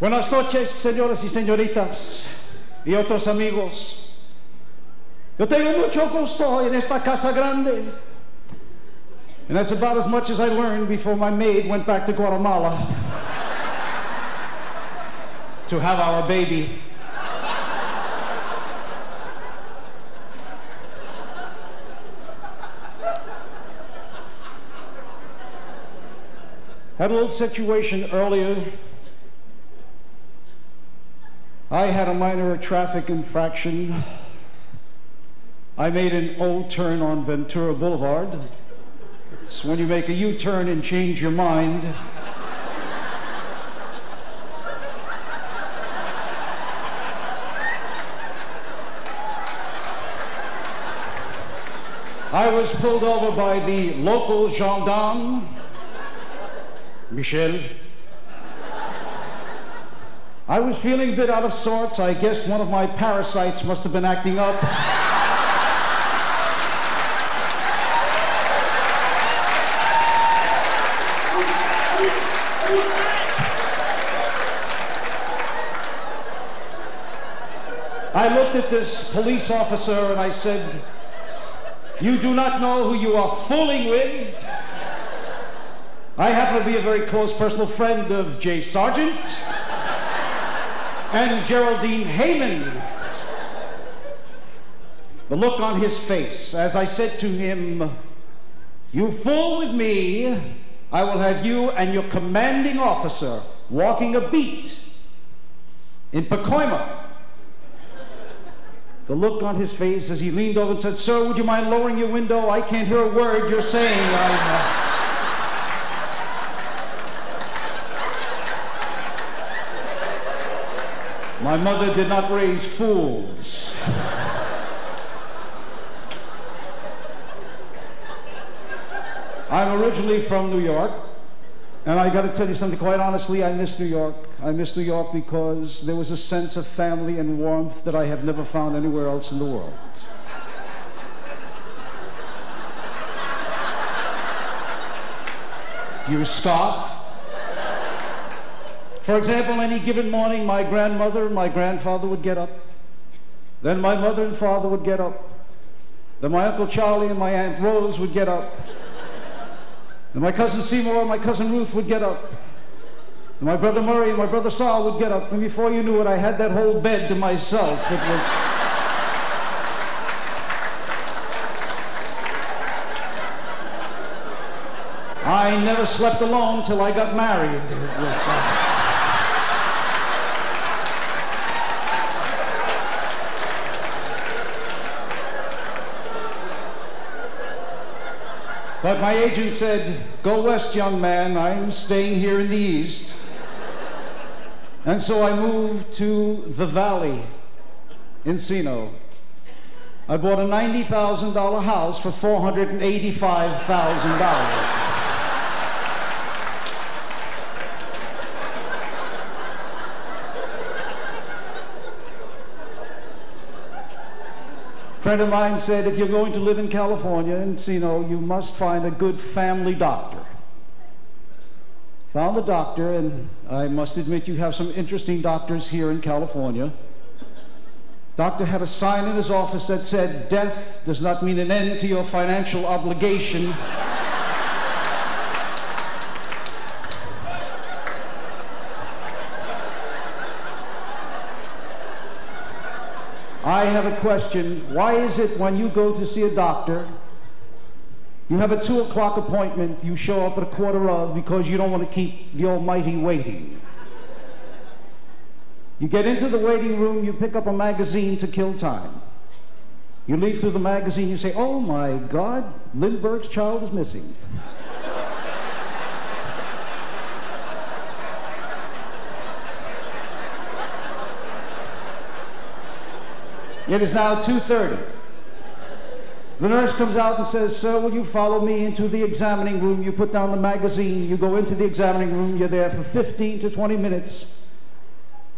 Buenas noches, señoras y señoritas y otros amigos. Yo tengo mucho gusto en esta casa grande. And that's about as much as I learned before my maid went back to Guatemala to have our baby. Had a little situation earlier. I had a minor traffic infraction. I made an O-turn on Ventura Boulevard. It's when you make a U-turn and change your mind. I was pulled over by the local gendarme, Michel. I was feeling a bit out of sorts. I guess one of my parasites must have been acting up. I looked at this police officer and I said, "You do not know who you are fooling with." I happen to be a very close personal friend of Jay Sargent and Geraldine Hayman. The look on his face as I said to him, "You fool with me, I will have you and your commanding officer walking a beat in Pacoima." The look on his face as he leaned over and said, "Sir, would you mind lowering your window? I can't hear a word you're saying." My mother did not raise fools. I'm originally from New York, and I got to tell you something, quite honestly, I miss New York. I miss New York because there was a sense of family and warmth that I have never found anywhere else in the world. You scoff. For example, any given morning, my grandmother and my grandfather would get up. Then my mother and father would get up. Then my Uncle Charlie and my Aunt Rose would get up. And my cousin Seymour and my cousin Ruth would get up. And my brother Murray and my brother Saul would get up. And before you knew it, I had that whole bed to myself. It was... I never slept alone till I got married. It was, But my agent said, "Go west, young man. I'm staying here in the east." And so I moved to the Valley, Encino. I bought a $90,000 house for $485,000. A friend of mine said, "If you're going to live in California, Encino, you must find a good family doctor." Found the doctor, and I must admit you have some interesting doctors here in California. Doctor had a sign in his office that said, "Death does not mean an end to your financial obligation." I have a question. Why is it when you go to see a doctor, you have a 2 o'clock appointment, you show up at a quarter of because you don't want to keep the almighty waiting? You get into the waiting room, you pick up a magazine to kill time. You leaf through the magazine, you say, "Oh my God, Lindbergh's child is missing." It is now 2:30. The nurse comes out and says, "Sir, will you follow me into the examining room?" You put down the magazine, you go into the examining room, you're there for 15 to 20 minutes.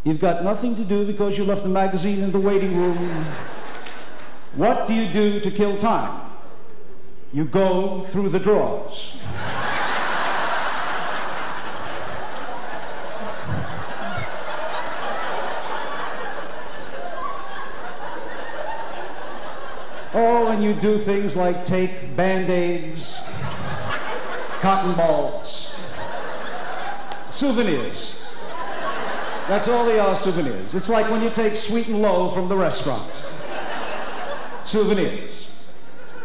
You've got nothing to do because you left the magazine in the waiting room. What do you do to kill time? You go through the drawers. Oh, and you do things like take Band-Aids, cotton balls, souvenirs. That's all they are, souvenirs. It's like when you take sweet and low from the restaurant. Souvenirs.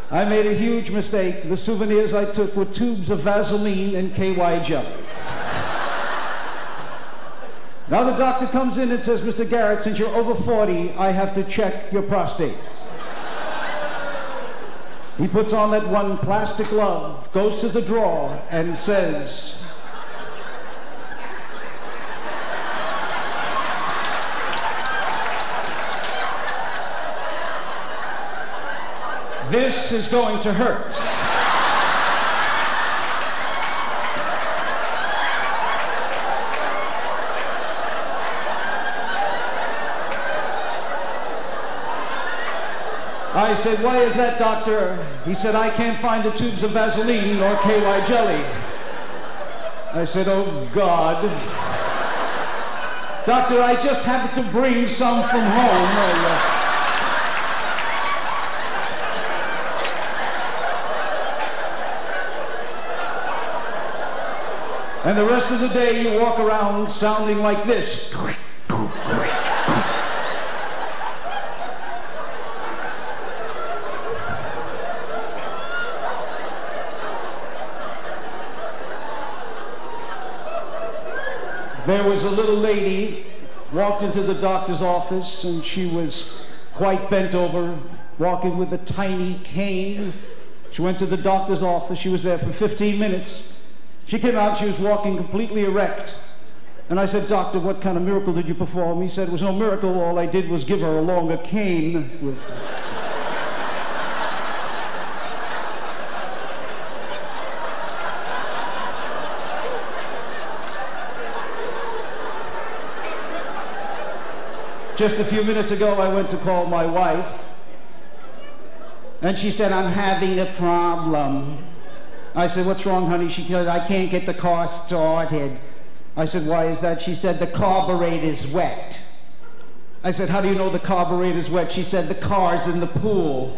I made a huge mistake. The souvenirs I took were tubes of Vaseline and KY jelly. Now the doctor comes in and says, Mr. Garrett, since you're over 40, I have to check your prostate. He puts on that one plastic glove, goes to the drawer, and says, this is going to hurt. I said, why is that, doctor? He said, I can't find the tubes of Vaseline or KY jelly. I said, oh, God. Doctor, I just happened to bring some from home. And the rest of the day, you walk around sounding like this. There was a little lady, walked into the doctor's office, and she was quite bent over, walking with a tiny cane. She went to the doctor's office. She was there for 15 minutes. She came out, she was walking completely erect. And I said, doctor, what kind of miracle did you perform? He said, it was no miracle. All I did was give her a longer cane with... Just a few minutes ago, I went to call my wife, and she said, I'm having a problem. I said, what's wrong, honey? She said, I can't get the car started. I said, why is that? She said, the carburetor's wet. I said, how do you know the carburetor's wet? She said, the car's in the pool.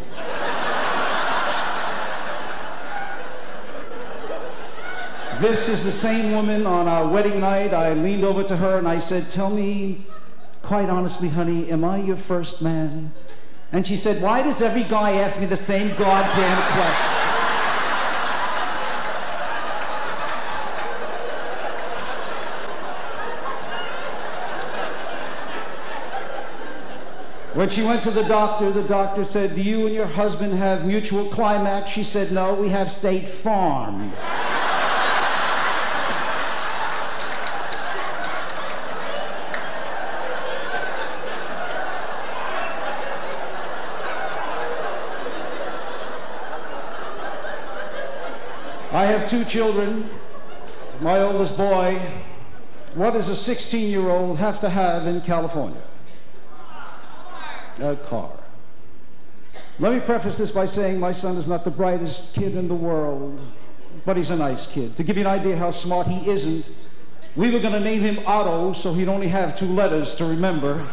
This is the same woman. On our wedding night, I leaned over to her and I said, tell me, quite honestly, honey, am I your first man? And she said, why does every guy ask me the same goddamn question? When she went to the doctor said, do you and your husband have mutual climax? She said, no, we have State Farm. I have 2 children. My oldest boy, what does a 16-year-old have to have in California? A car. Let me preface this by saying my son is not the brightest kid in the world, but he's a nice kid. To give you an idea how smart he isn't, we were going to name him Otto so he'd only have 2 letters to remember.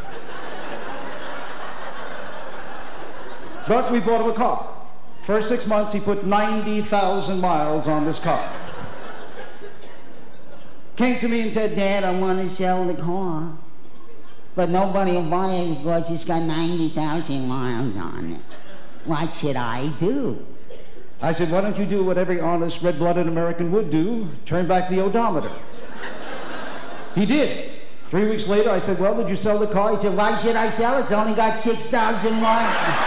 But we bought him a car. First 6 months, he put 90,000 miles on this car. Came to me and said, Dad, I want to sell the car. But nobody will buy it because it's got 90,000 miles on it. What should I do? I said, why don't you do what every honest, red-blooded American would do? Turn back the odometer. He did. 3 weeks later, I said, well, did you sell the car? He said, why should I sell it? It's only got 6,000 miles.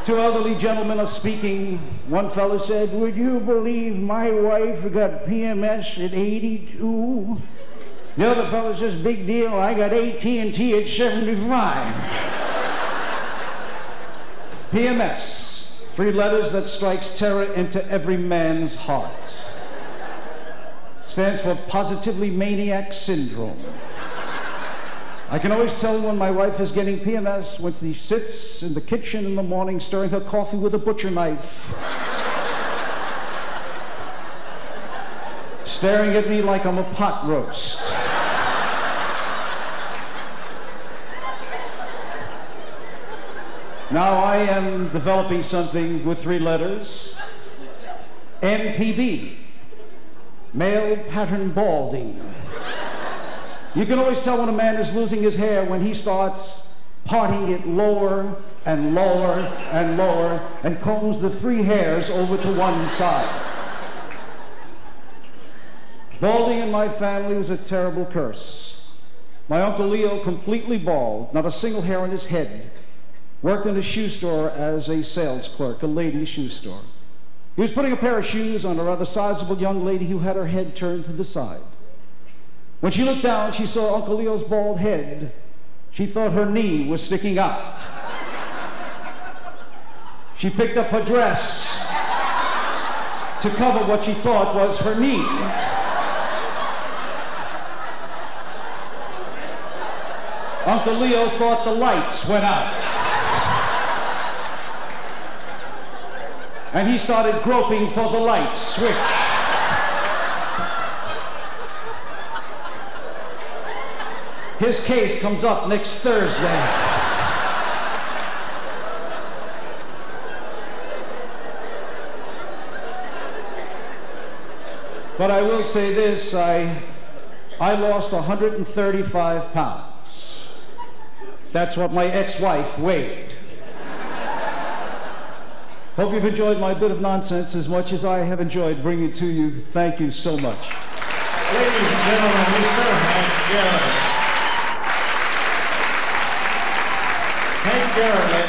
Two elderly gentlemen are speaking. One fellow said, would you believe my wife got PMS at 82? The other fellow says, big deal, I got AT&T at 75. PMS, 3 letters that strikes terror into every man's heart. Stands for Positively Maniac Syndrome. I can always tell when my wife is getting PMS when she sits in the kitchen in the morning stirring her coffee with a butcher knife. Staring at me like I'm a pot roast. Now I am developing something with 3 letters. MPB. Male pattern balding. You can always tell when a man is losing his hair when he starts parting it lower and lower and lower and combs the 3 hairs over to one side. Balding in my family was a terrible curse. My Uncle Leo, completely bald, not a single hair on his head, worked in a shoe store as a sales clerk, a ladies' shoe store. He was putting a pair of shoes on a rather sizable young lady who had her head turned to the side. When she looked down, she saw Uncle Leo's bald head. She thought her knee was sticking out. She picked up her dress to cover what she thought was her knee. Uncle Leo thought the lights went out. And he started groping for the light switch. His case comes up next Thursday. But I will say this, I lost 135 pounds. That's what my ex-wife weighed. Hope you've enjoyed my bit of nonsense as much as I have enjoyed bringing it to you. Thank you so much. Ladies and gentlemen, Mr. Hank Garrett. Hank Garrett,